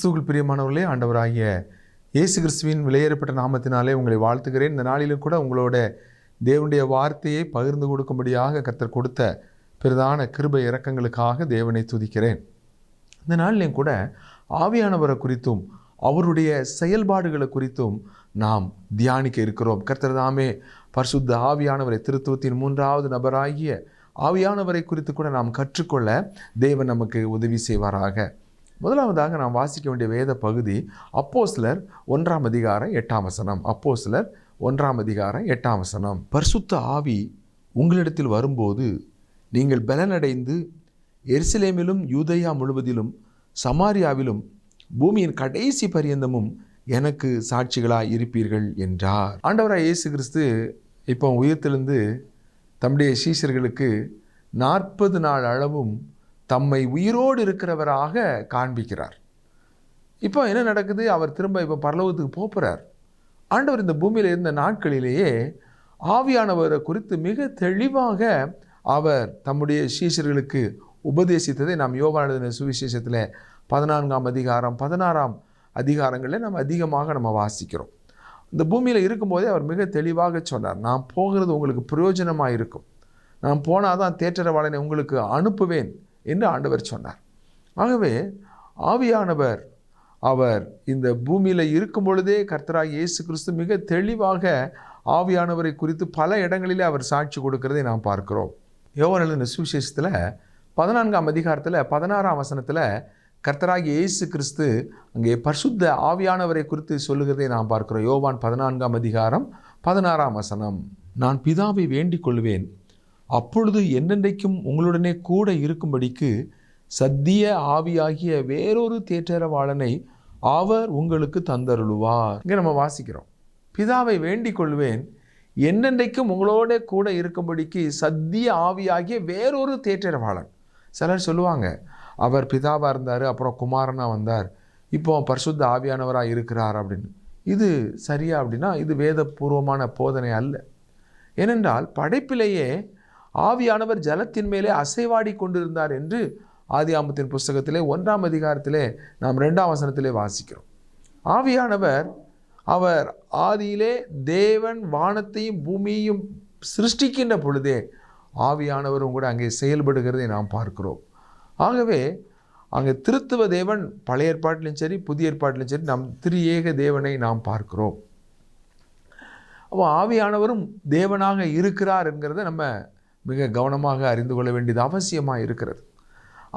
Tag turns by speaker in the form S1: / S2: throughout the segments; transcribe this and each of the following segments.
S1: கிறிஸ்துவுக்குள் பிரியமானவர்களே, ஆண்டவராகிய இயேசு கிறிஸ்துவின் விலையேறப்பட்ட நாமத்தினாலே உங்களை வாழ்த்துகிறேன். இந்த நாளிலும் கூட உங்களோட தேவனுடைய வார்த்தையை பகிர்ந்து கொடுக்கும்படியாக கர்த்தர் கொடுத்த பிரதான கிருபை இரக்கங்களுக்காக தேவனை துதிக்கிறேன். இந்த நாளிலும் கூட ஆவியானவரை குறித்தும் அவருடைய செயல்பாடுகளை குறித்தும் நாம் தியானிக்க இருக்கிறோம். கர்த்தர் தாமே பரிசுத்த ஆவியானவரை, திருத்துவத்தின் மூன்றாவது நபராகிய ஆவியானவரை குறித்து கூட நாம் கற்றுக்கொள்ள தேவன் நமக்கு உதவி செய்வாராக. முதலாவதாக நாம் வாசிக்க வேண்டிய வேத பகுதி அப்போஸ்தலர் 1:8. அப்போஸ்தலர் 1:8. பரிசுத்த ஆவி உங்களிடத்தில் வரும்போது நீங்கள் பலனடைந்து எருசலேமிலும் யூதேயா முழுவதிலும் சமாரியாவிலும் பூமியின் கடைசி பரியந்தமும் எனக்கு சாட்சிகளாய் இருப்பீர்கள் என்றார். ஆண்டவராய் இயேசு கிறிஸ்து இப்போ உயிர்த்தெழுந்து தம்முடைய சீஷர்களுக்கு 40 நாள் அளவும் தம்மை உயிரோடு இருக்கிறவராக காண்பிக்கிறார். இப்போ என்ன நடக்குது? அவர் திரும்ப இப்போ பரலோகத்துக்கு போகிறார். ஆண்டவர் இந்த பூமியில் இருந்த நாட்களிலேயே ஆவியானவரை குறித்து மிக தெளிவாக அவர் தம்முடைய சீஷர்களுக்கு உபதேசித்ததை நாம் யோவான் எழுதின சுவிசேஷத்தில் 14ஆம் அதிகாரம் 16ஆம் அதிகாரங்களில் நம்ம அதிகமாக வாசிக்கிறோம். இந்த பூமியில் இருக்கும்போதே அவர் மிக தெளிவாக சொன்னார், நான் போகிறது உங்களுக்கு பிரயோஜனமாக இருக்கும், நான் போனால் தான் தேற்றரவாளனை உங்களுக்கு அனுப்புவேன் என்று ஆண்டவர் சொன்னார். ஆகவே ஆவியானவர் அவர் இந்த பூமியில் இருக்கும் பொழுதே கர்த்தராகிய இயேசு கிறிஸ்து மிக தெளிவாக ஆவியானவரை குறித்து பல இடங்களிலே அவர் சாட்சி கொடுக்கிறதை நாம் பார்க்கிறோம். யோவான் எழுதின சுவிசேஷத்தில் 14ஆம் அதிகாரத்தில் 16ஆம் வசனத்தில் கர்த்தராகிய இயேசு கிறிஸ்து அங்கே பரிசுத்த ஆவியானவரை குறித்து சொல்லுகிறதை நாம் பார்க்கிறோம். யோவான் 14ஆம் அதிகாரம் 16ஆம் வசனம், நான் பிதாவை வேண்டிக் கொள்வேன், அப்பொழுது என்னென்றைக்கும் உங்களுடனே கூட இருக்கும்படிக்கு சத்திய ஆவியாகிய வேறொரு தேற்றரவாளனை அவர் உங்களுக்கு தந்தருளுவார். இங்கே நம்ம வாசிக்கிறோம், பிதாவை வேண்டிக் கொள்வேன், என்னென்றைக்கும் உங்களோட கூட இருக்கும்படிக்கு சத்திய ஆவியாகிய வேறொரு தேற்றரவாளன். சிலர் சொல்லுவாங்க, அவர் பிதாவாக இருந்தார், அப்புறம் குமாரனாக வந்தார், இப்போ பரிசுத்த ஆவியானவராக இருக்கிறார் அப்படின்னு. இது சரியா அப்படின்னா இது வேதபூர்வமான போதனை அல்ல. ஏனென்றால் படைப்பிலேயே ஆவியானவர் ஜலத்தின் மேலே அசைவாடி கொண்டிருந்தார் என்று ஆதியாகமத்தின் புஸ்தகத்திலே 1ஆம் அதிகாரத்திலே நாம் 2ஆம் வசனத்திலே வாசிக்கிறோம். ஆவியானவர் அவர் ஆதியிலே தேவன் வானத்தையும் பூமியையும் சிருஷ்டிக்கின்ற பொழுதே ஆவியானவரும் கூட அங்கே செயல்படுகிறதை நாம் பார்க்கிறோம். ஆகவே அங்கே திருத்துவ தேவன் பழைய ஏற்பாட்டிலும் சரி புதிய ஏற்பாட்டிலும் சரி நம் திரியேக தேவனை நாம் பார்க்கிறோம். அப்போ ஆவியானவரும் தேவனாக இருக்கிறார் என்கிறத நம்ம மிக கவனமாக அறிந்து கொள்ள வேண்டியது அவசியமாக இருக்கிறது.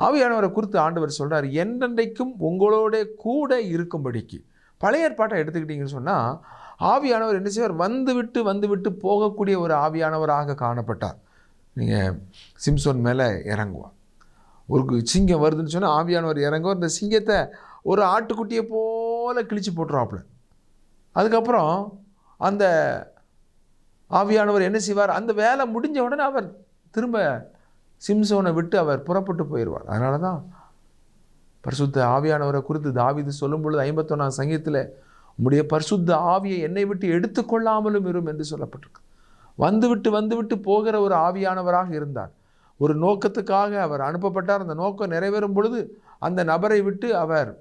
S1: ஆவியானவரை குறித்து ஆண்டவர் சொல்கிறார், என்றென்றைக்கும் உங்களோட கூட இருக்கும்படிக்கு. பழைய ஏற்பாட்டை எடுத்துக்கிட்டிங்கன்னு சொன்னால் ஆவியானவர் என்ன செய்வார்? வந்துவிட்டு போகக்கூடிய ஒரு ஆவியானவராக காணப்பட்டார். நீங்கள் சிம்சோன் மேலே இறங்குவார், ஒரு சிங்கம் வருதுன்னு சொன்னால் ஆவியானவர் இறங்குவார், இந்த சிங்கத்தை ஒரு ஆட்டுக்குட்டியை போல் கிழிச்சு போட்டுருவாப்புல. அதுக்கப்புறம் அந்த ஆவியானவர் என்ன செய்வார்? அந்த வேலை முடிஞ்ச உடனே அவர் திரும்ப சிம்சோனை விட்டு அவர் புறப்பட்டு போயிடுவார். அதனால தான் பரிசுத்த ஆவியானவரை குறித்து தாவீது சொல்லும் பொழுது 51ஆம் சங்கீதத்தில், உம்முடைய பரிசுத்த ஆவியை என்னை விட்டு எடுத்துக்கொள்ளாமலும் இரும் என்று சொல்லப்பட்டிருக்கு. வந்துவிட்டு போகிற ஒரு ஆவியானவராக இருந்தார். ஒரு நோக்கத்துக்காக அவர் அனுப்பப்பட்டார். அந்த நோக்கம் நிறைவேறும் பொழுது அந்த நபரை விட்டு அவர்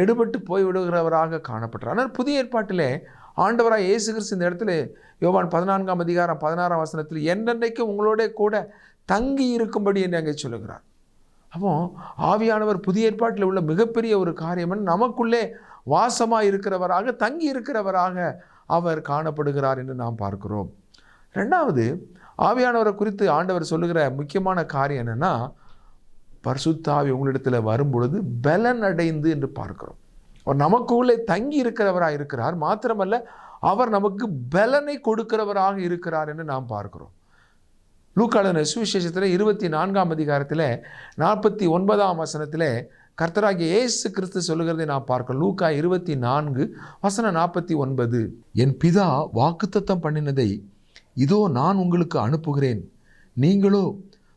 S1: எடுபட்டு போய்விடுகிறவராக காணப்பட்டார். ஆனால் புதிய ஏற்பாட்டிலே ஆண்டவராக இயேசு கிறிஸ்து இந்த இடத்துல யோவான் 14ஆம் அதிகாரம் 16ஆம் வசனத்தில் என்றென்றைக்கும் உங்களோட கூட தங்கி இருக்கும்படி என்று அங்கே சொல்லுகிறார். அப்போ ஆவியானவர் புதிய ஏற்பாட்டில் உள்ள மிகப்பெரிய ஒரு காரியம், நமக்குள்ளே வாசமாக இருக்கிறவராக தங்கி இருக்கிறவராக அவர் காணப்படுகிறார் என்று நாம் பார்க்கிறோம். ரெண்டாவது, ஆவியானவரை குறித்து ஆண்டவர் சொல்லுகிற முக்கியமான காரியம் என்னென்னா, பரிசுத்த ஆவி உங்களிடத்தில் வரும்பொழுது பலன் அடைந்து என்று பார்க்கிறோம். அவர் நமக்குள்ளே தங்கி இருக்கிறவராக இருக்கிறார், மாத்திரமல்ல அவர் நமக்கு பலனை கொடுக்கிறவராக இருக்கிறார் என்று நாம் பார்க்கிறோம். லூக்கா எழுதின சுவிசேஷத்தில் 24ஆம் அதிகாரத்தில் 49ஆம் வசனத்தில் கர்த்தராகிய இயேசு கிறிஸ்து சொல்லுகிறதை நாம் பார்க்கிறோம். லூக்கா 24:49, என் பிதா வாக்குத்தத்தம் பண்ணினதை இதோ நான் உங்களுக்கு அனுப்புகிறேன், நீங்களோ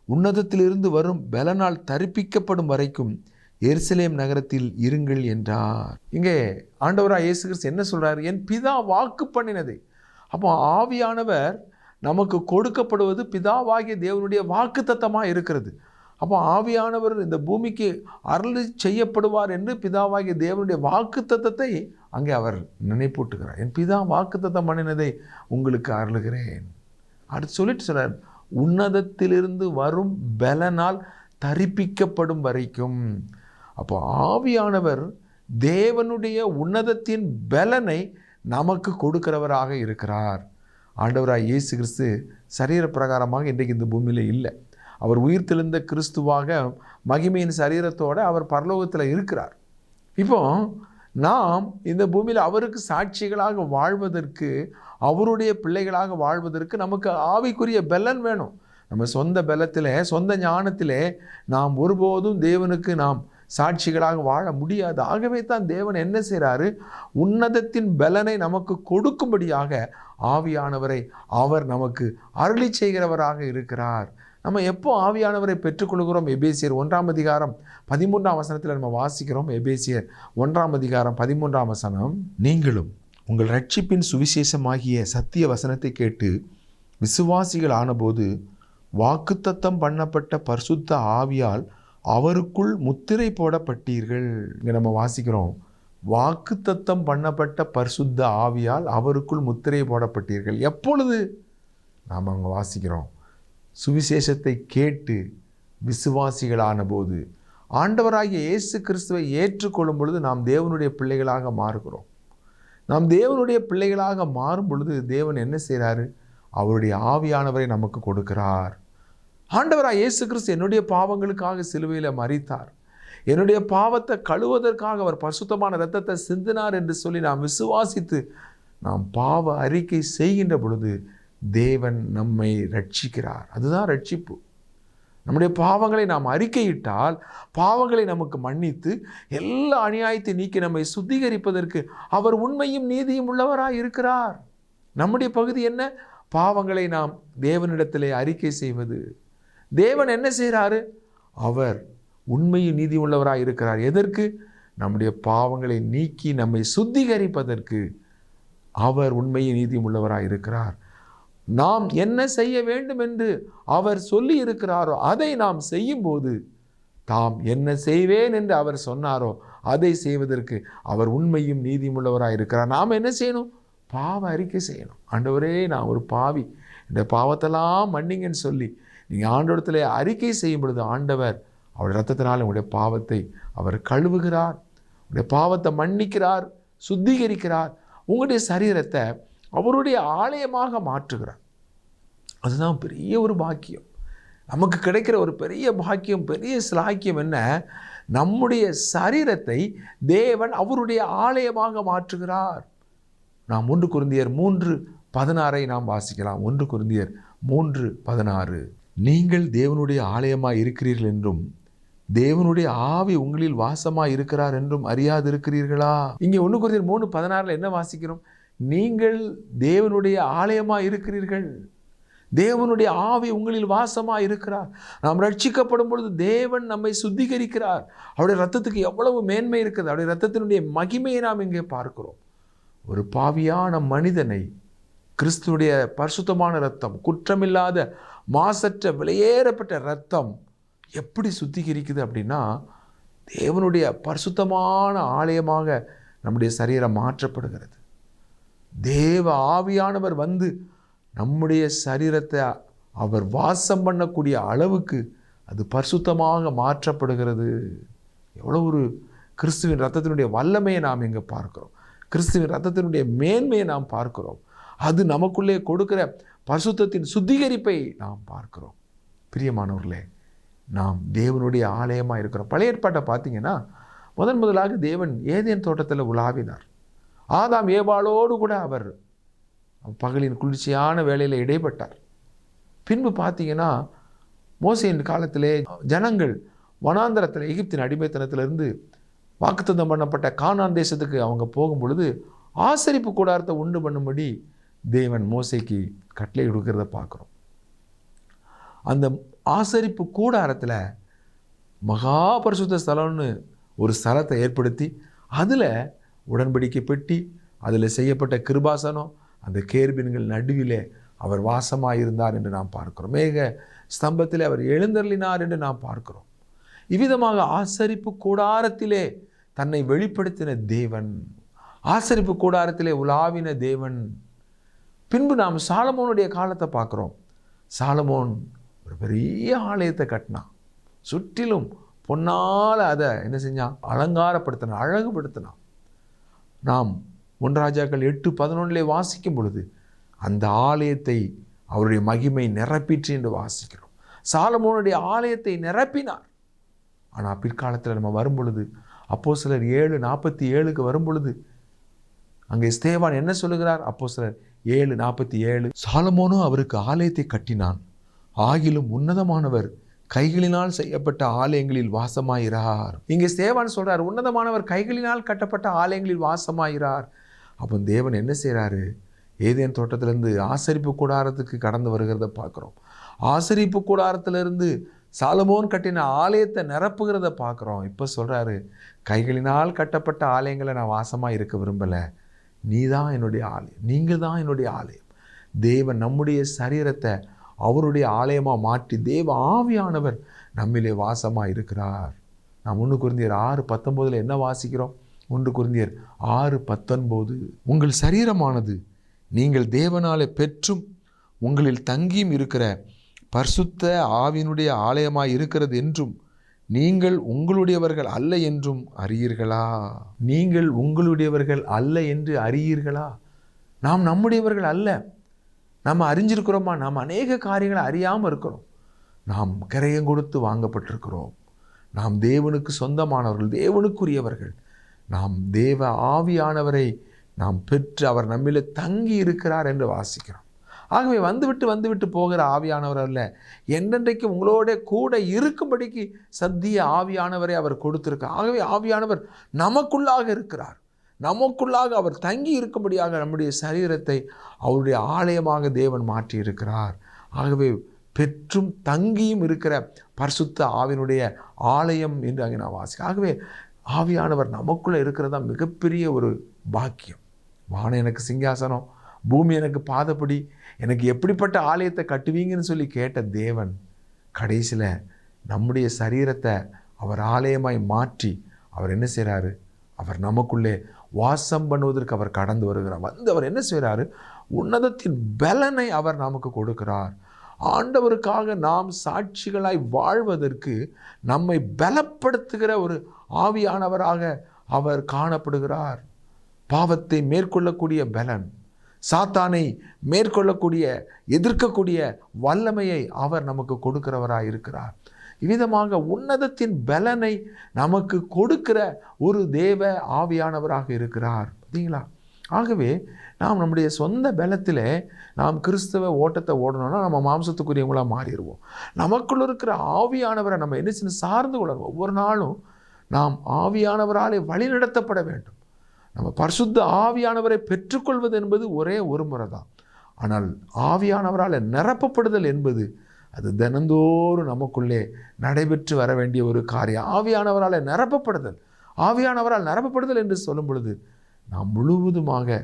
S1: உன்னதத்திலிருந்து வரும் பலனால் தரிப்பிக்கப்படும் வரைக்கும் எருசலேம் நகரத்தில் இருங்கள் என்றார். இங்கே ஆண்டவராக இயேசு கிறிஸ்து என்ன சொல்றார்? என் பிதா வாக்கு பண்ணினதை. அப்போ ஆவியானவர் நமக்கு கொடுக்கப்படுவது பிதாவாகிய தேவனுடைய வாக்குத்தத்தமாக இருக்கிறது. அப்போ ஆவியானவர் இந்த பூமிக்கு அருளி செய்யப்படுவார் என்று பிதாவாகிய தேவனுடைய வாக்குத்தத்தத்தை அங்கே அவர் நினைப்பூட்டுகிறார். என் பிதா வாக்குத்தத்தம் பண்ணினதை உங்களுக்கு அருளுகிறேன். அடுத்து சொல்லிட்டு சொல்றார், உன்னதத்திலிருந்து வரும் பலனால் தரிப்பிக்கப்படும் வரைக்கும். அப்போ ஆவியானவர் தேவனுடைய உன்னதத்தின் பலனை நமக்கு கொடுக்கிறவராக இருக்கிறார். ஆண்டவராய் இயேசு கிறிஸ்து சரீர பிரகாரமாக இன்றைக்கு இந்த பூமியில் இல்லை. அவர் உயிர்த்தெழுந்த கிறிஸ்துவாக மகிமையின் சரீரத்தோடு அவர் பரலோகத்தில் இருக்கிறார். இப்போ நாம் இந்த பூமியில் அவருக்கு சாட்சிகளாக வாழ்வதற்கு, அவருடைய பிள்ளைகளாக வாழ்வதற்கு நமக்கு ஆவிக்குரிய பலன் வேணும். நம்ம சொந்த பலத்திலே, சொந்த ஞானத்திலே நாம் ஒருபோதும் தேவனுக்கு நாம் சாட்சிகளாக வாழ முடியாது. ஆகவே தான் தேவன் என்ன செய்கிறாரு, உன்னதத்தின் பலனை நமக்கு கொடுக்கும்படியாக ஆவியானவரை அவர் நமக்கு அருளி செய்கிறவராக இருக்கிறார். நம்ம எப்போ ஆவியானவரை பெற்றுக்கொள்கிறோம்? எபேசியர் 1:13 நம்ம வாசிக்கிறோம். எபேசியர் 1:13 நீங்களும் உங்கள் ரட்சிப்பின் சுவிசேஷமாகிய சத்திய வசனத்தை கேட்டு விசுவாசிகள் ஆனபோது வாக்குத்தத்தம் பண்ணப்பட்ட பரிசுத்த ஆவியால் அவருக்குள் முத்திரை போடப்பட்டீர்கள். இங்கே நம்ம வாசிக்கிறோம், வாக்குத்தத்தம் பண்ணப்பட்ட பரிசுத்த ஆவியால் அவருக்குள் முத்திரை போடப்பட்டீர்கள். எப்பொழுது? நாம் அங்கே வாசிக்கிறோம், சுவிசேஷத்தை கேட்டு விசுவாசிகளான போது. ஆண்டவராகிய இயேசு கிறிஸ்துவை ஏற்றுக்கொள்ளும் பொழுது நாம் தேவனுடைய பிள்ளைகளாக மாறுகிறோம். நாம் தேவனுடைய பிள்ளைகளாக மாறும் பொழுது தேவன் என்ன செய்கிறாரு? அவருடைய ஆவியானவரை நமக்கு கொடுக்கிறார். ஆண்டவராக இயேசு கிறிஸ்து என்னுடைய பாவங்களுக்காக சிலுவையில் மரித்தார், என்னுடைய பாவத்தை கழுவதற்காக அவர் பரிசுத்தமான இரத்தத்தை சிந்தினார் என்று சொல்லி நாம் விசுவாசித்து நாம் பாவ அறிக்கை செய்கின்ற பொழுது தேவன் நம்மை ரட்சிக்கிறார். அதுதான் ரட்சிப்பு. நம்முடைய பாவங்களை நாம் அறிக்கையிட்டால் பாவங்களை நமக்கு மன்னித்து எல்லா அநியாயத்தை நீக்கி நம்மை சுத்திகரிப்பதற்கு அவர் உண்மையும் நீதியும் உள்ளவராய் இருக்கிறார். நம்முடைய பகுதி என்ன? பாவங்களை நாம் தேவனிடத்திலே அறிக்கை செய்வது. தேவன் என்ன செய்கிறாரு? அவர் உண்மையும் நீதி உள்ளவராய் இருக்கிறார். எதற்கு? நம்முடைய பாவங்களை நீக்கி நம்மை சுத்திகரிப்பதற்கு அவர் உண்மையும் நீதியும் உள்ளவராய் இருக்கிறார். நாம் என்ன செய்ய வேண்டும் என்று அவர் சொல்லி இருக்கிறாரோ அதை நாம் செய்யும்போது, தாம் என்ன செய்வேன் என்று அவர் சொன்னாரோ அதை செய்வதற்கு அவர் உண்மையும் நீதியும் உள்ளவராக இருக்கிறார். நாம் என்ன செய்யணும்? பாவ அறிக்கை செய்யணும். ஆண்டவரே, நான் ஒரு பாவி, இந்த பாவத்தெல்லாம் மன்னிங்கன்னு சொல்லி நீங்கள் ஆண்டவரத்தில் அறிக்கை செய்யும் பொழுது ஆண்டவர் அவருடைய இரத்தத்தினால் உங்களுடைய பாவத்தை அவர் கழுவுகிறார், உங்களுடைய பாவத்தை மன்னிக்கிறார், சுத்திகரிக்கிறார், உங்களுடைய சரீரத்தை அவருடைய ஆலயமாக மாற்றுகிறார். அதுதான் பெரிய ஒரு பாக்கியம். நமக்கு கிடைக்கிற ஒரு பெரிய பாக்கியம், பெரிய சிலாக்கியம் என்ன? நம்முடைய சரீரத்தை தேவன் அவருடைய ஆலயமாக மாற்றுகிறார். நாம் 1 கொரிந்தியர் 3:16 நாம் வாசிக்கலாம். 1 கொரிந்தியர் 3:16 நீங்கள் தேவனுடைய ஆலயமாய் இருக்கிறீர்கள் என்றும் தேவனுடைய ஆவி உங்களில் வாசமாய் இருக்கிறார் என்றும் அறியாதிருக்கிறீர்களா? இங்கே 1 கொரிந்தியர் 3:16 என்ன வாசிக்கிறோம்? நீங்கள் தேவனுடைய ஆலயமாய் இருக்கிறீர்கள், தேவனுடைய ஆவி உங்களில் வாசமாய் இருக்கிறார். நாம் ரட்சிக்கப்படும் பொழுது தேவன் நம்மை சுத்திகரிக்கிறார். அவருடைய இரத்தத்துக்கு எவ்வளவு மேன்மை இருக்குது! அவருடைய இரத்தத்தினுடைய மகிமையை நாம் இங்கே பார்க்கிறோம். ஒரு பாவியான மனிதனை கிறிஸ்துடைய பரிசுத்தமான இரத்தம், குற்றமில்லாத மாசற்ற விலையேறப்பட்ட இரத்தம் எப்படி சுத்திகரிக்குது அப்படின்னா, தேவனுடைய பரிசுத்தமான ஆலயமாக நம்முடைய சரீரம் மாற்றப்படுகிறது. தேவ ஆவியானவர் வந்து நம்முடைய சரீரத்தை அவர் வாசம் பண்ணக்கூடிய அளவுக்கு அது பரிசுத்தமாக மாற்றப்படுகிறது. எவ்வளோ ஒரு கிறிஸ்துவின் இரத்தத்தினுடைய வல்லமையை நாம் இங்கே பார்க்கிறோம். கிறிஸ்துவின் இரத்தத்தினுடைய மேன்மையை நாம் பார்க்கிறோம். அது நமக்குள்ளே கொடுக்கிற பரிசுத்தத்தின் சுத்திகரிப்பை நாம் பார்க்கிறோம். பிரியமானவர்களே, நாம் தேவனுடைய ஆலயமாக இருக்கிறோம். பழைய ஏற்பாட்டை பார்த்தீங்கன்னா முதலாக தேவன் ஏதேன் தோட்டத்தில் உலாவினார். ஆதாம் ஏவாளோடு கூட அவர் பகலின் குளிர்ச்சியான வேளையில் இடைப்பட்டார். பின்பு பார்த்தீங்கன்னா மோசேயின் காலத்திலே ஜனங்கள் வனாந்தரத்தில் எகிப்தின் அடிமைத்தனத்திலிருந்து வாக்குத்தத்தம் பண்ணப்பட்ட கானான் தேசத்துக்கு அவங்க போகும் பொழுது ஆசரிப்பு கூடாரத்தை உண்டு பண்ணும்படி தேவன் மோசேக்கு கட்டளை கொடுக்கிறத பார்க்குறோம். அந்த ஆசரிப்பு கூடாரத்தில் மகா பரிசுத்த ஸ்தலம்னு ஒரு ஸ்தலத்தை ஏற்படுத்தி அதில் உடன்படிக்கை பெட்டி, அதில் செய்யப்பட்ட கிருபாசனம், அந்த கேர்பின்கள் நடுவிலே அவர் வாசமாயிருந்தார் என்று நாம் பார்க்கிறோம். மேக ஸ்தம்பத்திலே அவர் எழுந்தருளினார் என்று நாம் பார்க்கிறோம். இவ்விதமாக ஆசரிப்பு கூடாரத்திலே தன்னை வெளிப்படுத்தின தேவன், ஆசரிப்பு கூடாரத்திலே உலாவின தேவன். பின்பு நாம் சாலமோனுடைய காலத்தை பார்க்குறோம். சாலமோன் ஒரு பெரிய ஆலயத்தை கட்டினான். சுற்றிலும் பொன்னால் அதை என்ன செஞ்சான்? அலங்காரப்படுத்தினான், அழகுபடுத்தினான். நாம் 1 ராஜாக்கள் 8:11 வாசிக்கும் பொழுது அந்த ஆலயத்தை அவருடைய மகிமை நிரப்பிற்று என்று வாசிக்கிறோம். சாலமோனுடைய ஆலயத்தை நிரப்பினார். ஆனால் பிற்காலத்தில் நம்ம வரும் பொழுது, அப்போஸ்தலர் 7:47 வரும் பொழுது அங்கே ஸ்தேவான் என்ன சொல்லுகிறார்? அப்போஸ்தலர் 7:47, சாலமோனும் அவருக்கு ஆலயத்தை கட்டினான், ஆகிலும் உன்னதமானவர் கைகளினால் செய்யப்பட்ட ஆலயங்களில் வாசமாயிறார். இங்கே ஸ்தேவான் சொல்றார், உன்னதமானவர் கைகளினால் கட்டப்பட்ட ஆலயங்களில் வாசமாயிறார். அப்போ தேவன் என்ன செய்கிறாரு? ஏதேன் தோட்டத்திலிருந்து ஆசரிப்பு கூடாரத்துக்கு கடந்து வருகிறத பார்க்குறோம். ஆசரிப்பு கூடாரத்திலிருந்து சாலமோன் கட்டின ஆலயத்தை நிரப்புகிறத பார்க்குறோம். இப்போ சொல்கிறாரு, கைகளினால் கட்டப்பட்ட ஆலயங்களை நான் வாசமாக இருக்க விரும்பலை, நீ தான் என்னுடைய ஆலயம், நீங்கள் தான் என்னுடைய ஆலயம். தேவன் நம்முடைய சரீரத்தை அவருடைய ஆலயமாக மாற்றி தேவ ஆவியானவர் நம்மிலே வாசமாக இருக்கிறார். நாம் 1 கொரிந்தியர் 6:19 என்ன வாசிக்கிறோம்? 1 கொரிந்தியர் 6:19, உங்கள் சரீரமானது நீங்கள் தேவனாலே பெற்றும் உங்களில் தங்கியும் இருக்கிற பரிசுத்த ஆவியினுடைய ஆலயமாய் இருக்கிறது என்றும் நீங்கள் உங்களுடையவர்கள் அல்ல என்றும் அறியீர்களா? நீங்கள் உங்களுடையவர்கள் அல்ல என்று அறியீர்களா? நாம் நம்முடையவர்கள் அல்ல. நாம் அறிஞ்சிருக்கிறோமா? நாம் அநேக காரியங்களை அறியாமல் இருக்கிறோம். நாம் கிரயம் கொடுத்து வாங்கப்பட்டிருக்கிறோம். நாம் தேவனுக்கு சொந்தமானவர்கள், தேவனுக்குரியவர்கள். நாம் தேவ ஆவியானவரை நாம் பெற்று அவர் நம்மிலே தங்கி இருக்கிறார் என்று வாசிக்கிறோம். ஆகவே வந்துவிட்டு போகிற ஆவியானவர் அல்ல, என்றென்றைக்கு உங்களோட கூட இருக்கும்படிக்கு சத்திய ஆவியானவரை அவர் கொடுத்திருக்கிறார். ஆகவே ஆவியானவர் நமக்குள்ளாக இருக்கிறார். நமக்குள்ளாக அவர் தங்கி இருக்கும்படியாக நம்முடைய சரீரத்தை அவருடைய ஆலயமாக தேவன் மாற்றி இருக்கிறார். ஆகவே பெற்றும் தங்கியும் இருக்கிற பரிசுத்த ஆவியினுடைய ஆலயம் என்று அங்கே நான் வாசிக்கிறேன். ஆகவே ஆவியானவர் நமக்குள்ளே இருக்கிறதா மிகப்பெரிய ஒரு பாக்கியம். வானம் எனக்கு சிங்காசனம், பூமி எனக்கு பாதப்படி, எனக்கு எப்படிப்பட்ட ஆலயத்தை கட்டுவீங்கன்னு சொல்லி கேட்ட தேவன் கடைசியில் நம்முடைய சரீரத்தை அவர் ஆலயமாய் மாற்றி அவர் என்ன செய்கிறாரு? அவர் நமக்குள்ளே வாசம் பண்ணுவதற்கு அவர் கடந்து வருகிறார். அவர் என்ன செய்கிறாரு? உன்னதத்தின் பலனை அவர் நமக்கு கொடுக்கிறார். ஆண்டவருக்காக நாம் சாட்சிகளாய் வாழ்வதற்கு நம்மை பலப்படுத்துகிற ஒரு ஆவியானவராக அவர் காணப்படுகிறார். பாவத்தை மேற்கொள்ளக்கூடிய பலன், சாத்தானை மேற்கொள்ளக்கூடிய எதிர்க்கக்கூடிய வல்லமையை அவர் நமக்கு கொடுக்கிறவராய் இருக்கிறார். இவ்விதமாக உன்னதத்தின் பலனை நமக்கு கொடுக்கிற ஒரு தேவ ஆவியானவராக இருக்கிறார். பார்த்தீங்களா? ஆகவே நாம் நம்முடைய சொந்த பலத்தில் நாம் கிறிஸ்தவ ஓட்டத்தை ஓடணும்னா நம்ம மாம்சத்துக்குரியவங்களாக மாறிடுவோம். நமக்குள்ள இருக்கிற ஆவியானவரை நம்ம என்ன செய்ய சார்ந்து கொள்ளணும். ஒவ்வொரு நாளும் நாம் ஆவியானவராலே வழிநடத்தப்பட வேண்டும். நம்ம பரிசுத்த ஆவியானவரை பெற்றுக்கொள்வது என்பது ஒரே ஒரு முறை தான். ஆனால் ஆவியானவரால் நிரப்பப்படுதல் என்பது அது தினந்தோறும் நமக்குள்ளே நடைபெற்று வர வேண்டிய ஒரு காரியம். ஆவியானவரால் நிரப்பப்படுதல், ஆவியானவரால் நிரப்பப்படுதல் என்று சொல்லும் பொழுது நாம் முழுவதுமாக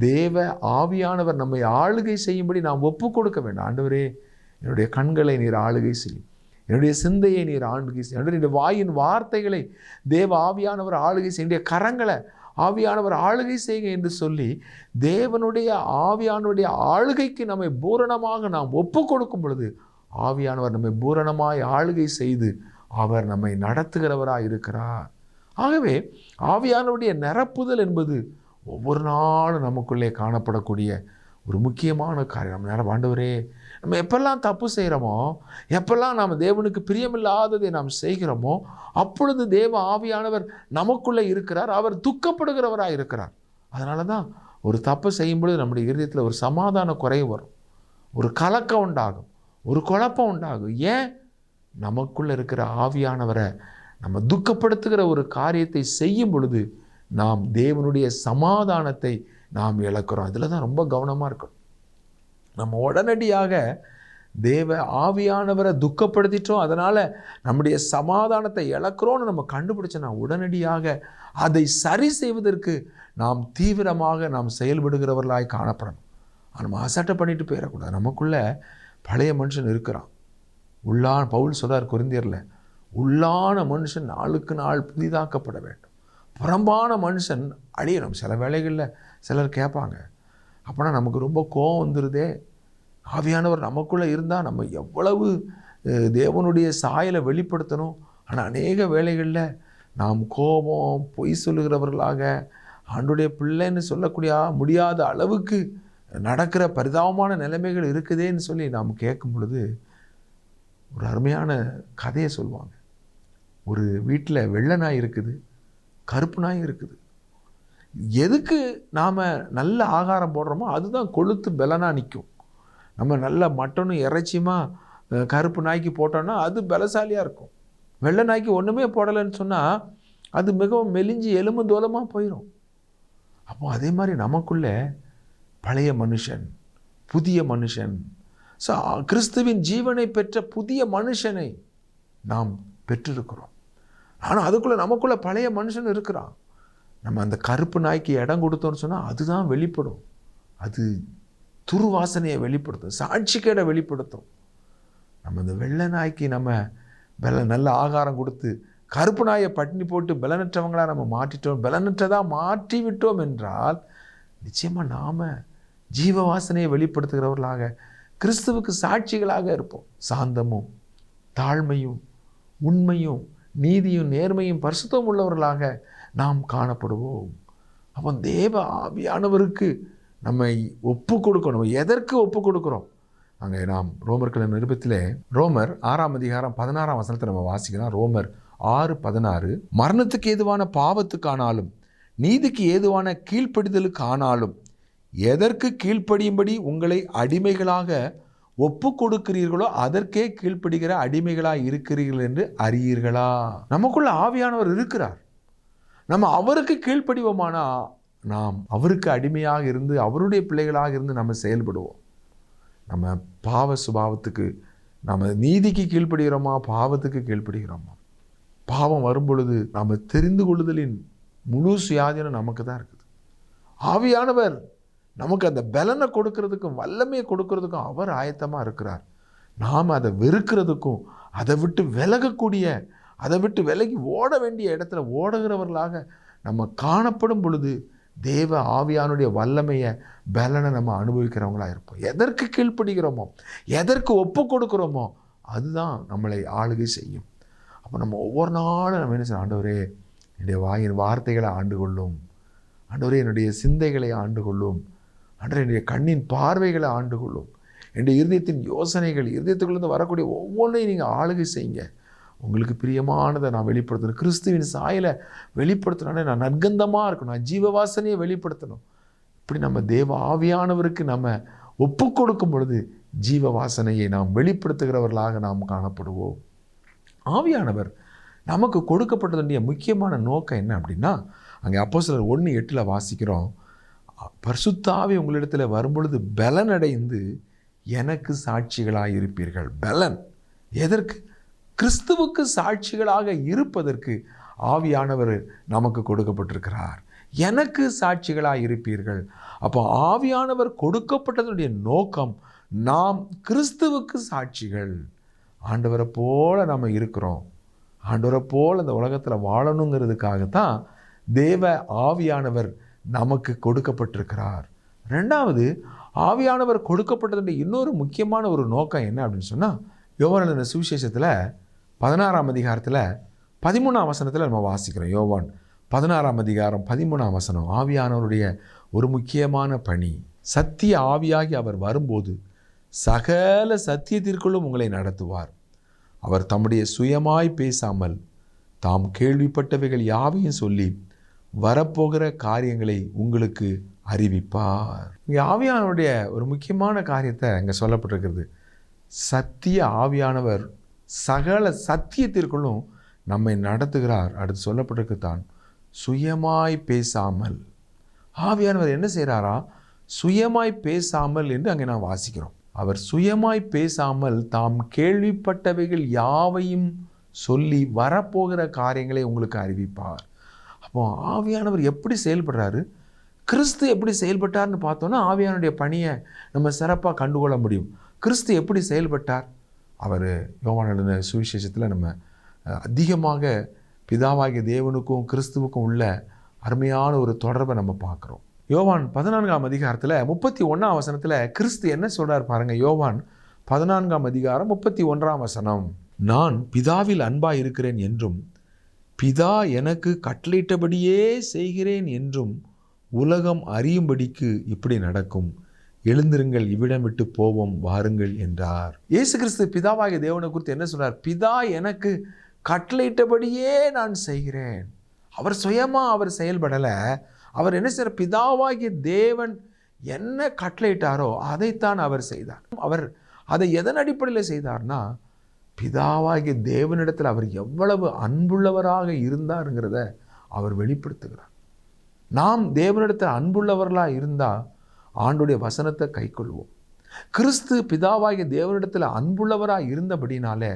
S1: தேவ ஆவியானவர் நம்மை ஆளுகை செய்யும்படி நாம் ஒப்பு கொடுக்க வேண்டும். ஆண்டவரே, என்னுடைய கண்களை நீர் ஆளுகை செய்யும், என்னுடைய சிந்தையை நீர் ஆளுகை செய்யும், என்னுடைய வாயின் வார்த்தைகளை தேவ ஆவியானவர் ஆளுகை செய்ய, என்னுடைய கரங்களை ஆவியானவர் ஆளுகை செய்க என்று சொல்லி தேவனுடைய ஆவியானுடைய ஆளுகைக்கு நம்மை பூரணமாக நாம் ஒப்பு கொடுக்கும் பொழுது ஆவியானவர் நம்மை பூரணமாய் ஆளுகை செய்து அவர் நம்மை நடத்துகிறவராய் இருக்கிறார். ஆகவே ஆவியானவருடைய நிரப்புதல் என்பது ஒவ்வொரு நாளும் நமக்குள்ளே காணப்படக்கூடிய ஒரு முக்கியமான காரியம். நம்ம ஆண்டவரே, நம்ம எப்பெல்லாம் தப்பு செய்கிறோமோ, எப்பெல்லாம் நாம் தேவனுக்கு பிரியமில்லாததை நாம் செய்கிறோமோ, அப்பொழுது தேவ ஆவியானவர் நமக்குள்ளே இருக்கிறார். அவர் துக்கப்படுகிறவராக இருக்கிறார். அதனால தான் ஒரு தப்பு செய்யும்பொழுது நம்முடைய இருதயத்தில் ஒரு சமாதான குறைவு வரும், ஒரு கலக்கம் உண்டாகும், ஒரு குழப்பம் உண்டாகும். ஏன்? நமக்குள்ளே இருக்கிற ஆவியானவரை நம்ம துக்கப்படுத்துகிற ஒரு காரியத்தை செய்யும் பொழுது நாம் தேவனுடைய சமாதானத்தை நாம் இழக்கிறோம். அதில் தான் ரொம்ப கவனமாக இருக்கணும். நம்ம உடனடியாக தேவ ஆவியானவரை துக்கப்படுத்திட்டோம், அதனால் நம்முடைய சமாதானத்தை இழக்கிறோன்னு நம்ம கண்டுபிடிச்சோன்னா உடனடியாக அதை சரி செய்வதற்கு நாம் தீவிரமாக நாம் செயல்படுகிறவர்களாய் காணப்படணும். நம்ம அசட்டை பண்ணிட்டு போயிடக்கூடாது. நமக்குள்ள பழைய மனுஷன் இருக்கிறான். பவுல் சொல்றார் கொரிந்தியரில், உள்ளான மனுஷன் நாளுக்கு நாள் புதிதாக்கப்பட வேண்டும். புறம்பான மனுஷன் அழியணும். சில வேளைகளில் சிலர் கேட்பாங்க, அப்போனா நமக்கு ரொம்ப கோபம் வந்துடுதே, ஆவியானவர் நமக்குள்ளே இருந்தால் நம்ம எவ்வளவு தேவனுடைய சாயலை வெளிப்படுத்தணும். ஆனால் அநேக வேளைகளில் நாம் கோபம், பொய் சொல்லுகிறவர்களாக, ஆண்டுடைய பிள்ளைன்னு சொல்லக்கூடிய முடியாத அளவுக்கு நடக்கிற பரிதாபமான நிலைமைகள் இருக்குதேன்னு சொல்லி நாம் கேட்கும் பொழுது ஒரு அருமையான கதையை சொல்லுவாங்க. ஒரு வீட்டில் வெள்ளை நாய் இருக்குது, கருப்பு நாய் இருக்குது. எதுக்கு நாம் நல்ல ஆகாரம் போடுறோமோ அதுதான் கொழுத்து பலனாக நிற்கும். நம்ம நல்ல மட்டனும் இறைச்சியுமா கருப்பு நாய்க்கு போட்டோன்னா அது பலசாலியாக இருக்கும். வெள்ளை நாய்க்கு ஒன்றுமே போடலைன்னு சொன்னால் அது மிகவும் மெலிஞ்சு எலும்பு தோலமாக போயிடும். அப்போ அதே மாதிரி நமக்குள்ளே பழைய மனுஷன், புதிய மனுஷன், கிறிஸ்துவின் ஜீவனை பெற்ற புதிய மனுஷனை நாம் பெற்றிருக்கிறோம். ஆனால் அதுக்குள்ளே நமக்குள்ளே பழைய மனுஷன் இருக்கிறான். நம்ம அந்த கருப்பு நாய்க்கு இடம் கொடுத்தோன்னு சொன்னால் அதுதான் வெளிப்படும். அது துர்வாசனையை வெளிப்படுத்தும், சாட்சிக்கேடை வெளிப்படுத்தும். நம்ம இந்த வெள்ளை நாய்க்கு நம்ம நல்ல ஆகாரம் கொடுத்து கருப்பு நாயை பட்டினி போட்டு பலனற்றவங்களாக நம்ம மாற்றிட்டோம், பலனற்றதாக மாற்றி விட்டோம் என்றால் நிச்சயமாக நாம் ஜீவ வாசனையை வெளிப்படுத்துகிறவர்களாக கிறிஸ்துவுக்கு சாட்சிகளாக இருப்போம். சாந்தமும் தாழ்மையும் உண்மையும் நீதியும் நேர்மையும் பரிசுத்தம் உள்ளவர்களாக நாம் காணப்படுவோம். அப்போ தேவ ஆவியானவருக்கு நம்மை ஒப்பு கொடுக்கணும். எதற்கு ஒப்பு கொடுக்குறோம்? அங்கே நாம் ரோமர்கள் நிருபத்திலே ரோமர் 6ஆம் அதிகாரம் 16ஆம் வசனத்தை நம்ம வாசிக்கலாம். ரோமர் 6:16, மரணத்துக்கு ஏதுவான பாவத்துக்கானாலும் நீதிக்கு ஏதுவான கீழ்ப்படிதலுக்கு ஆனாலும் எதற்கு கீழ்ப்படியும்படி உங்களை அடிமைகளாக ஒப்பு கொடுக்கிறீர்களோ அதற்கே கீழ்ப்படுகிற அடிமைகளாக இருக்கிறீர்கள் என்று அறியீர்களா? நமக்குள்ள ஆவியானவர் இருக்கிறார். நம்ம அவருக்கு கீழ்ப்படிவோமானா நாம் அவருக்கு அடிமையாக இருந்து அவருடைய பிள்ளைகளாக இருந்து நம்ம செயல்படுவோம். நம்ம பாவ சுபாவத்துக்கு நம்ம நீதிக்கு கீழ்ப்படுகிறோமா, பாவத்துக்கு கீழ்ப்படுகிறோமா? பாவம் வரும் பொழுது நாம் தெரிந்து கொள்ளுதலின் முழு சுயாதீனம் நமக்கு தான் இருக்குது. ஆவியானவர் நமக்கு அந்த பலனை கொடுக்கறதுக்கும் வல்லமையை கொடுக்கறதுக்கும் அவர் ஆயத்தமாக இருக்கிறார். நாம் அதை வெறுக்கிறதுக்கும் அதை விட்டு விலகக்கூடிய, அதை விட்டு விலகி ஓட வேண்டிய இடத்துல ஓடுகிறவர்களாக நம்ம காணப்படும் பொழுது தேவ ஆவியானுடைய வல்லமையை பலனை நம்ம அனுபவிக்கிறவங்களாக இருப்போம். எதற்கு கீழ்ப்படுகிறோமோ, எதற்கு ஒப்பு கொடுக்குறோமோ அதுதான் நம்மளை ஆளுகை செய்யும். அப்போ நம்ம ஒவ்வொரு நாளும் நம்ம என்ன செய்யணும்? ஆண்டவரே என்னுடைய வாயின் வார்த்தைகளை ஆண்டு கொள்ளும், ஆண்டவரே என்னுடைய சிந்தைகளை ஆண்டு கொள்ளும், ஆண்டவரே என்னுடைய கண்ணின் பார்வைகளை ஆண்டு கொள்ளும், என்னுடைய இருதயத்தின் யோசனைகள், இருதயத்துக்குள்ளேருந்து வரக்கூடிய ஒவ்வொன்றையும் நீங்கள் ஆளுகை செய்யுங்க. உங்களுக்கு பிரியமானதை நான் வெளிப்படுத்தணும், கிறிஸ்துவின் சாயலை வெளிப்படுத்தணும்னா நான் நற்கந்தமாக இருக்கணும், நான் ஜீவவாசனையை வெளிப்படுத்தணும். இப்படி நம்ம தேவ ஆவியானவருக்கு நம்ம ஒப்பு கொடுக்கும் பொழுது ஜீவ வாசனையை நாம் வெளிப்படுத்துகிறவர்களாக நாம் காணப்படுவோம். ஆவியானவர் நமக்கு கொடுக்கப்பட்டதுடைய முக்கியமான நோக்கம் என்ன அப்படின்னா, அங்கே அப்போஸ்தலர் 1:8 வாசிக்கிறோம், பரிசுத்த ஆவி உங்களிடத்தில் வரும்பொழுது பலனடைந்து எனக்கு சாட்சிகளாக இருப்பீர்கள். பலன் எதற்கு? கிறிஸ்துவுக்கு சாட்சிகளாக இருப்பதற்கு ஆவியானவர் நமக்கு கொடுக்கப்பட்டிருக்கிறார். எனக்கு சாட்சிகளாக இருப்பீர்கள். அப்போ ஆவியானவர் கொடுக்கப்பட்டதனுடைய நோக்கம் நாம் கிறிஸ்துவுக்கு சாட்சிகள். ஆண்டவரை போல நம்ம இருக்கிறோம், ஆண்டவரை போல் இந்த உலகத்தில் வாழணுங்கிறதுக்காகத்தான் தேவ ஆவியானவர் நமக்கு கொடுக்கப்பட்டிருக்கிறார். ரெண்டாவது, ஆவியானவர் கொடுக்கப்பட்டதுடைய இன்னொரு முக்கியமான ஒரு நோக்கம் என்ன அப்படின்னு சொன்னால், யோவான் சுவிசேஷத்தில் 16ஆம் அதிகாரத்தில் 13ஆம் வசனத்தில் நம்ம வாசிக்கிறோம். யோவான் 16ஆம் அதிகாரம் 13ஆம் வசனம், ஆவியானவருடைய ஒரு முக்கியமான பணி, சத்திய ஆவியாகி அவர் வரும்போது சகல சத்தியத்திற்குள்ளும் உங்களை நடத்துவார். அவர் தம்முடைய சுயமாய் பேசாமல் தாம் கேள்விப்பட்டவைகள் யாவையும் சொல்லி வரப்போகிற காரியங்களை உங்களுக்கு அறிவிப்பார். இங்கே ஆவியானவருடைய ஒரு முக்கியமான காரியத்தை இங்கே சொல்லப்பட்டிருக்கிறது. சத்திய ஆவியானவர் சகல சத்தியத்திற்குள்ளும் நம்மை நடத்துகிறார். அடுத்து சொல்லப்பட்டிருக்கு தான் சுயமாய் பேசாமல். ஆவியானவர் என்ன செய்கிறாரா? சுயமாய் பேசாமல் என்று அங்கே நான் வாசிக்கிறோம். அவர் சுயமாய் பேசாமல் தாம் கேள்விப்பட்டவைகள் யாவையும் சொல்லி வரப்போகிற காரியங்களை உங்களுக்கு அறிவிப்பார். அப்போ ஆவியானவர் எப்படி செயல்படுறாரு? கிறிஸ்து எப்படி செயல்பட்டார்னு பார்த்தோன்னா ஆவியானுடைய பணியை நம்ம சிறப்பாக கண்டுகொள்ள முடியும். கிறிஸ்து எப்படி செயல்பட்டார்? அவர் யோவான் எழுதின சுவிசேஷத்தில் நம்ம அதிகமாக பிதாவாகிய தேவனுக்கும் கிறிஸ்துவுக்கும் உள்ள அருமையான ஒரு தொடர்பை நம்ம பார்க்குறோம். யோவான் 14ஆம் அதிகாரத்தில் 31ஆம் வசனத்தில் கிறிஸ்து என்ன சொல்கிறார் பாருங்கள். யோவான் 14ஆம் அதிகாரம் 31ஆம் வசனம். நான் பிதாவில் அன்பாக இருக்கிறேன் என்றும் பிதா எனக்கு கட்டளையிட்டபடியே செய்கிறேன் என்றும் உலகம் அறியும்படிக்கு இப்படி நடக்கும். எழுந்திருங்கள், இவ்விடம் விட்டு போவோம், வாருங்கள் என்றார். இயேசு கிறிஸ்து பிதாவாகிய தேவனை குறித்து என்ன சொல்றார்? பிதா எனக்கு கட்டளையிட்டபடியே நான் செய்கிறேன். அவர் சுயமா அவர் செயல்படலை. அவர் என்ன செய்யற? பிதாவாகிய தேவன் என்ன கட்டளையிட்டாரோ அதைத்தான் அவர் செய்தார். அவர் அதை எதன் அடிப்படையில் செய்தார்னா, பிதாவாகிய தேவனிடத்தில் அவர் எவ்வளவு அன்புள்ளவராக இருந்தாருங்கிறத அவர் வெளிப்படுத்துகிறார். நாம் தேவனிடத்தில் அன்புள்ளவர்களாக இருந்தால் ஆண்டுடைய வசனத்தை கை கொள்வோம். கிறிஸ்து பிதாவாகிய தேவனிடத்தில் அன்புள்ளவராக இருந்தபடினாலே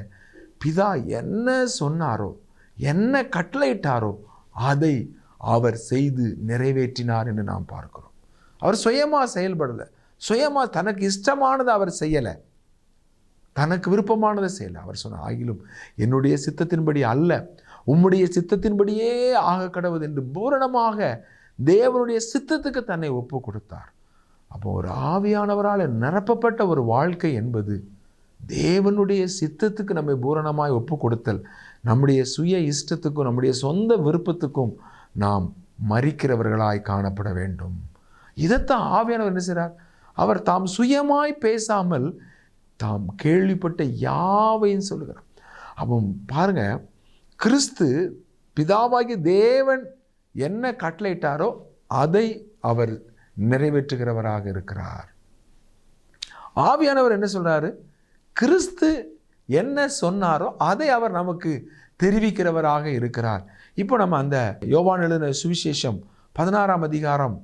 S1: பிதா என்ன சொன்னாரோ, என்ன கட்டளையிட்டாரோ அதை அவர் செய்து நிறைவேற்றினார் என்று நாம் பார்க்கிறோம். அவர் சுயமாக செயல்படலை. சுயமாக தனக்கு இஷ்டமானதை அவர் செய்யலை, தனக்கு விருப்பமானதை செய்யலை. அவர் சொன்னார், ஆகிலும் என்னுடைய சித்தத்தின்படி அல்ல, உம்முடைய சித்தத்தின்படியே ஆக கடவுது என்று பூரணமாக தேவனுடைய சித்தத்துக்கு தன்னை ஒப்பு கொடுத்தார். அப்போ ஒரு ஆவியானவரால் நிரப்பப்பட்ட ஒரு வாழ்க்கை என்பது தேவனுடைய சித்தத்துக்கு நம்மை பூரணமாய் ஒப்பு கொடுத்தல். நம்முடைய சுய இஷ்டத்துக்கும் நம்முடைய சொந்த விருப்பத்துக்கும் நாம் மறிக்கிறவர்களாய் காணப்பட வேண்டும். இதைத்தான் ஆவியானவர் என்ன செய்கிறார்? அவர் தாம் சுயமாய் பேசாமல் தாம் கேள்விப்பட்ட யாவையும் சொல்லுகிறார். அப்போ பாருங்க, கிறிஸ்து பிதாவாகிய தேவன் என்ன கட்டளையிட்டாரோ அதை அவர் நிறைவேற்றுகிறவராக இருக்கிறார். ஆவியானவர் என்ன சொல்றாரு? கிறிஸ்து என்ன சொன்னாரோ அதை அவர் நமக்கு தெரிவிக்கிறவராக இருக்கிறார். இப்போ நம்ம அந்த யோவான் எழுதின சுவிசேஷம் 16ஆம் அதிகாரம்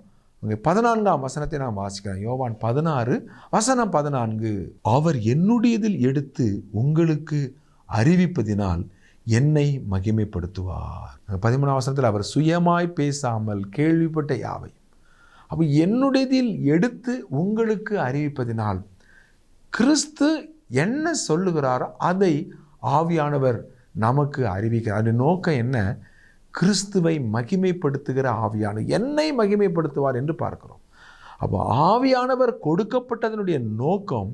S1: 14ஆம் வசனத்தை நாம் வாசிக்கிறோம். யோவான் 16 வசனம் 14. அவர் என்னுடையதில் எடுத்து உங்களுக்கு அறிவிப்பதினால் என்னை மகிமைப்படுத்துவார். 13ஆம் வசனத்தில் அவர் சுயமாய் பேசாமல் கேள்விப்பட்ட யாவை. அப்போ என்னுடையதில் எடுத்து உங்களுக்கு அறிவிப்பதினால், கிறிஸ்து என்ன சொல்லுகிறாரோ அதை ஆவியானவர் நமக்கு அறிவிக்கிறார். அது நோக்கம் என்ன? கிறிஸ்துவை மகிமைப்படுத்துகிற ஆவியானவர் என்னை மகிமைப்படுத்துவார் என்று பார்க்கிறோம். அப்போ ஆவியானவர் கொடுக்கப்பட்டதனுடைய நோக்கம்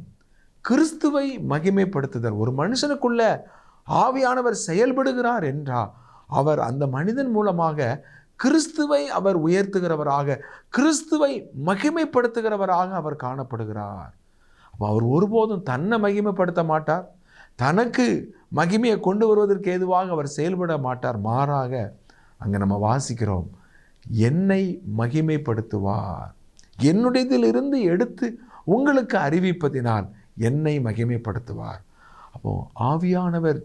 S1: கிறிஸ்துவை மகிமைப்படுத்துதல். ஒரு மனுஷனுக்குள்ள ஆவியானவர் செயல்படுகிறார் என்றால் அவர் அந்த மனிதன் மூலமாக கிறிஸ்துவை அவர் உயர்த்துகிறவராக, கிறிஸ்துவை மகிமைப்படுத்துகிறவராக அவர் காணப்படுகிறார். அவர் ஒருபோதும் தன்னை மகிமைப்படுத்த மாட்டார், தனக்கு மகிமையை கொண்டு வருவதற்கு ஏதுவாக அவர் செயல்பட மாட்டார். மாறாக அங்கே நம்ம வாசிக்கிறோம், என்னை மகிமைப்படுத்துவார், என்னுடையதிலிருந்து எடுத்து உங்களுக்கு அறிவிப்பதினால் என்னை மகிமைப்படுத்துவார். அப்போ ஆவியானவர்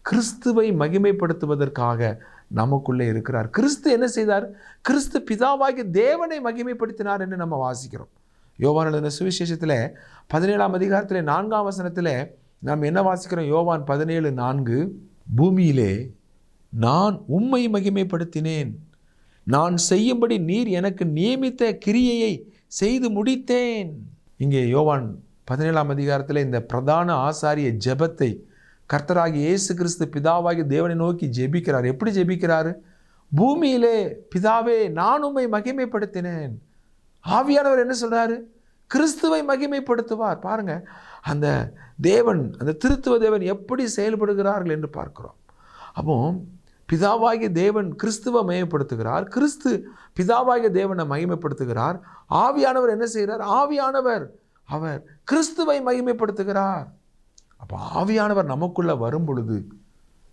S1: கிறிஸ்துவை மகிமைப்படுத்துவதற்காக நமக்குள்ளே இருக்கிறார். கிறிஸ்து என்ன செய்தார்? கிறிஸ்து பிதாவாகிய தேவனை மகிமைப்படுத்தினார் என்று நம்ம வாசிக்கிறோம். யோவான் எழுதின சுவிசேஷத்தில் 17ஆம் அதிகாரத்தில் 4ஆம் வசனத்தில் நாம் என்ன வாசிக்கிறோம்? யோவான் 17:4. பூமியிலே நான் உம்மை மகிமைப்படுத்தினேன், நான் செய்யும்படி நீர் எனக்கு நியமித்த கிரியையை செய்து முடித்தேன். இங்கே யோவான் 17ஆம் அதிகாரத்தில் இந்த பிரதான ஆசாரிய ஜெபத்தை கர்த்தராகிய இயேசு கிறிஸ்து பிதாவாகிய தேவனை நோக்கி ஜெபிக்கிறார். எப்படி ஜெபிக்கிறாரு? பூமியிலே பிதாவே நான் உம்மை மகிமைப்படுத்தினேன். ஆவியானவர் என்ன சொல்றாரு? கிறிஸ்துவை மகிமைப்படுத்துவார். பாருங்க, அந்த தேவன், அந்த திருத்துவ தேவன் எப்படி செயல்படுகிறார்கள் என்று பார்க்கிறோம். அப்போ பிதாவாகிய தேவன் கிறிஸ்துவை மகிமைப்படுத்துகிறார், கிறிஸ்து பிதாவாகிய தேவனை மகிமைப்படுத்துகிறார். ஆவியானவர் என்ன செய்கிறார்? ஆவியானவர் அவர் கிறிஸ்துவை மகிமைப்படுத்துகிறார். அப்போ ஆவியானவர் நமக்குள்ள வரும் பொழுது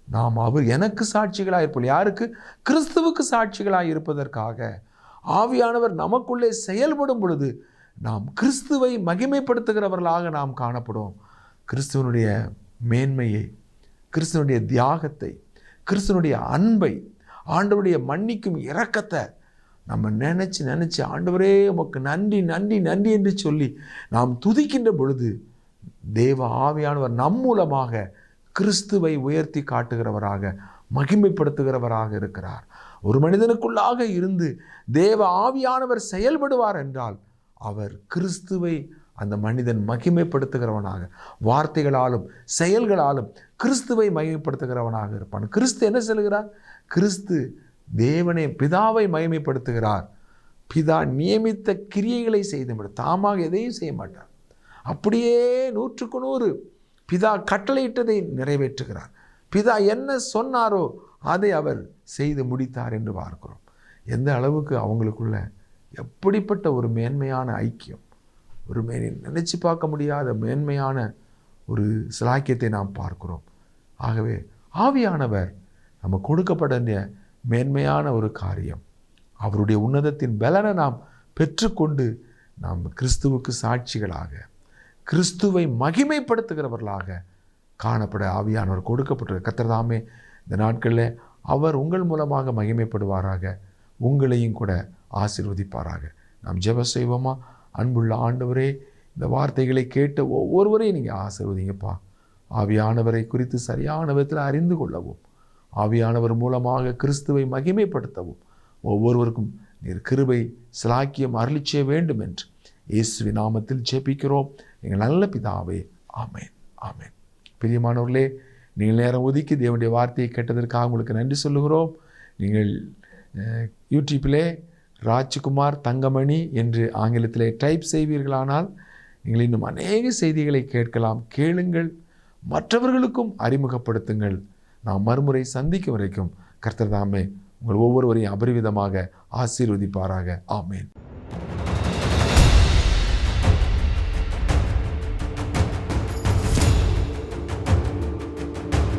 S1: நாம் அவர் எனக்கு சாட்சிகளாக இருப்போம். யாருக்கு? கிறிஸ்துவுக்கு சாட்சிகளாக இருப்பதற்காக. ஆவியானவர் நமக்குள்ளே செயல்படும் பொழுது நாம் கிறிஸ்துவை மகிமைப்படுத்துகிறவர்களாக நாம் காணப்படும். கிறிஸ்துவனுடைய மேன்மையை, கிறிஸ்துவனுடைய தியாகத்தை, கிறிஸ்துவனுடைய அன்பை, ஆண்டவருடைய மன்னிக்கும் இரக்கத்தை நம்ம நினச்சி ஆண்டவரே உமக்கு நன்றி நன்றி நன்றி என்று சொல்லி நாம் துதிக்கின்ற பொழுது தேவ ஆவியானவர் நம் மூலமாக கிறிஸ்துவை உயர்த்தி காட்டுகிறவராக, மகிமைப்படுத்துகிறவராக இருக்கிறார். ஒரு மனிதனுக்குள்ளாக இருந்து தேவ ஆவியானவர் செயல்படுவார் என்றால் அவர் கிறிஸ்துவை அந்த மனிதன் மகிமைப்படுத்துகிறவனாக, வார்த்தைகளாலும் செயல்களாலும் கிறிஸ்துவை மகிமைப்படுத்துகிறவனாக இருப்பான். கிறிஸ்து என்ன சொல்கிறார்? கிறிஸ்து தேவனே பிதாவை மகிமைப்படுத்துகிறார். பிதா நியமித்த கிரியைகளை செய்து தாமாக எதையும் செய்ய மாட்டார். அப்படியே 100க்கு 100 பிதா கட்டளையிட்டதை நிறைவேற்றுகிறார். பிதா என்ன சொன்னாரோ அதை அவர் செய்து முடித்தார் என்று பார்க்கிறோம். எந்த அளவுக்கு அவங்களுக்குள்ள எப்படிப்பட்ட ஒரு மேன்மையான ஐக்கியம், ஒரு நினைச்சு பார்க்க முடியாத மேன்மையான ஒரு சிலாக்கியத்தை நாம் பார்க்கிறோம். ஆகவே ஆவியானவர் நம்ம கொடுக்கப்பட வேண்டிய மேன்மையான ஒரு காரியம். அவருடைய உன்னதத்தின் பலனை நாம் பெற்றுக்கொண்டு நாம் கிறிஸ்துவுக்கு சாட்சிகளாக, கிறிஸ்துவை மகிமைப்படுத்துகிறவர்களாக காணப்பட ஆவியானவர் கொடுக்கப்பட்ட கர்த்தர் தாமே இந்த நாட்களில் அவர் உங்கள் மூலமாக மகிமைப்படுவாராக, உங்களையும் கூட ஆசீர்வதிப்பாராக. நாம் ஜெபம் செய்வோமா? அன்புள்ள ஆண்டவரே, இந்த வார்த்தைகளை கேட்ட ஒவ்வொருவரையும் நீங்கள் ஆசீர்வதிங்கப்பா. ஆவியானவரை குறித்து சரியான விதத்தில் அறிந்து கொள்ளவும், ஆவியானவர் மூலமாக கிறிஸ்துவை மகிமைப்படுத்தவும் ஒவ்வொருவருக்கும் நீர் கிருபை சிலாக்கியம் அருளிச்சே வேண்டும் என்று இயேசுவின் நாமத்தில் ஜெபிக்கிறோம் எங்கள் நல்ல பிதாவே. ஆமேன், ஆமேன். பிரியமானவர்களே, நீங்கள் நேரம் ஒதுக்கி தேவனுடைய வார்த்தையை கேட்டதற்காக உங்களுக்கு நன்றி சொல்லுகிறோம். நீங்கள் யூடியூப்பிலே ராஜ்குமார் தங்கமணி என்று ஆங்கிலத்திலே டைப் செய்வீர்களானால் நீங்கள் இன்னும் அநேக செய்திகளை கேட்கலாம். கேளுங்கள், மற்றவர்களுக்கும் அறிமுகப்படுத்துங்கள். நாம் மறுமுறை சந்திக்கும் வரைக்கும் கர்த்தர் தாமே உங்கள் ஒவ்வொருவரையும் அபரிவிதமாக ஆசீர்வதிப்பாராக. ஆமேன்.